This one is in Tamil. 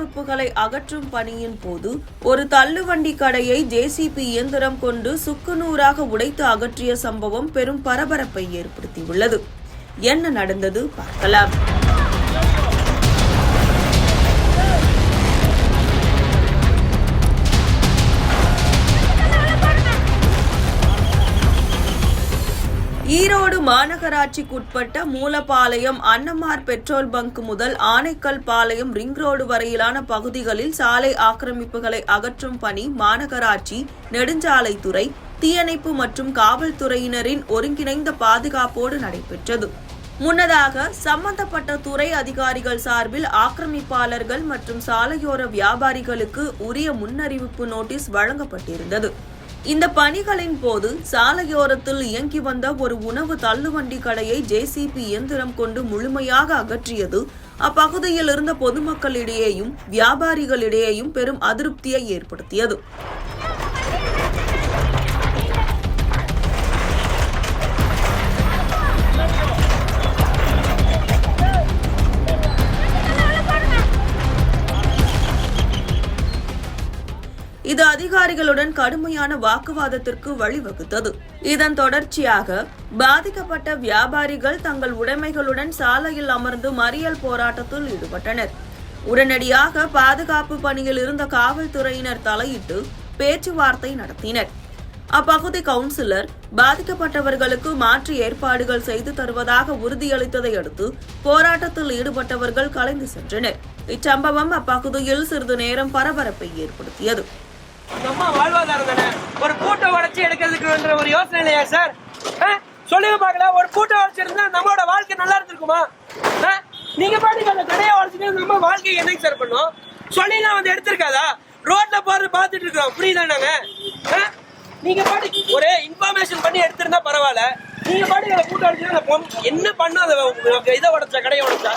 உறுப்புகளை அகற்றும் பணியின் போது ஒரு தள்ளுவண்டி கடையை ஜேசிபி இயந்திரம் கொண்டு சுக்குநூறாக உடைத்து அகற்றிய சம்பவம் பெரும் பரபரப்பை ஏற்படுத்தியுள்ளது. என்ன நடந்தது பார்க்கலாம். ஈரோடு மாநகராட்சிக்குட்பட்ட மூலப்பாளையம் அன்னமார் பெட்ரோல் பங்க் முதல் ஆனைக்கல் பாளையம் ரிங் ரோடு வரையிலான பகுதிகளில் சாலை ஆக்கிரமிப்புகளை அகற்றும் பணி மாநகராட்சி, நெடுஞ்சாலைத்துறை, தீயணைப்பு மற்றும் காவல்துறையினரின் ஒருங்கிணைந்த பாதுகாப்போடு நடைபெற்றது. முன்னதாக சம்பந்தப்பட்ட துறை அதிகாரிகள் சார்பில் ஆக்கிரமிப்பாளர்கள் மற்றும் சாலையோர வியாபாரிகளுக்கு உரிய முன்னறிவிப்பு நோட்டீஸ் வழங்கப்பட்டிருந்தது. இந்த பணிகளின் போது சாலையோரத்தில் இயங்கி வந்த ஒரு உணவு தள்ளுவண்டி கடையை ஜேசிபி இயந்திரம் கொண்டு முழுமையாக அகற்றியது அப்பகுதியில் இருந்த பொதுமக்களிடையேயும் வியாபாரிகளிடையேயும் பெரும் அதிருப்தியை ஏற்படுத்தியது. இது அதிகாரிகளுடன் கடுமையான வாக்குவாதத்திற்கு வழிவகுத்தது. இதன் தொடர்ச்சியாக பாதிக்கப்பட்ட வியாபாரிகள் தங்கள் உடைமைகளுடன் சாலையில் அமர்ந்து மறியல் போராட்டத்தில் ஈடுபட்டனர். உடனடியாக பாதுகாப்பு பணியில் இருந்த காவல்துறையினர் தலையிட்டு பேச்சுவார்த்தை நடத்தினர். அப்பகுதி கவுன்சிலர் பாதிக்கப்பட்டவர்களுக்கு மாற்று ஏற்பாடுகள் செய்து தருவதாக உறுதியளித்ததை அடுத்து போராட்டத்தில் ஈடுபட்டவர்கள் கலைந்து சென்றனர். இச்சம்பவம் அப்பகுதியில் சிறிது நேரம் பரபரப்பை ஏற்படுத்தியது. நம்ம வாழ்வாதாரம் தானே, ஒரு கூட்டை உடைச்சி எடுக்கிறதுக்கு ஒரு யோசனை இல்லையா சார்? சொல்லுங்க பார்க்கலாம். ஒரு கூட்டை உடைச்சிருந்தா நம்மளோட வாழ்க்கை நல்லா இருந்திருக்குமா? நீங்க பாட்டுக்கு அந்த கடையை உடைச்சிட்டு நம்ம வாழ்க்கையை என்னைக்கு சார் பண்ணோம்? சொல்லிலாம் வந்து எடுத்திருக்காதா? ரோட்ல போறது பார்த்துட்டு இருக்கிறோம், புரியுதா? நாங்க நீங்க பாட்டுக்கு ஒரு இன்ஃபர்மேஷன் பண்ணி எடுத்திருந்தா பரவாயில்ல. நீங்க பாட்டுக்கு அதை கூட்டை உடைச்சு என்ன பண்ணாத இதை உடைச்சா, கடையை உடைச்சா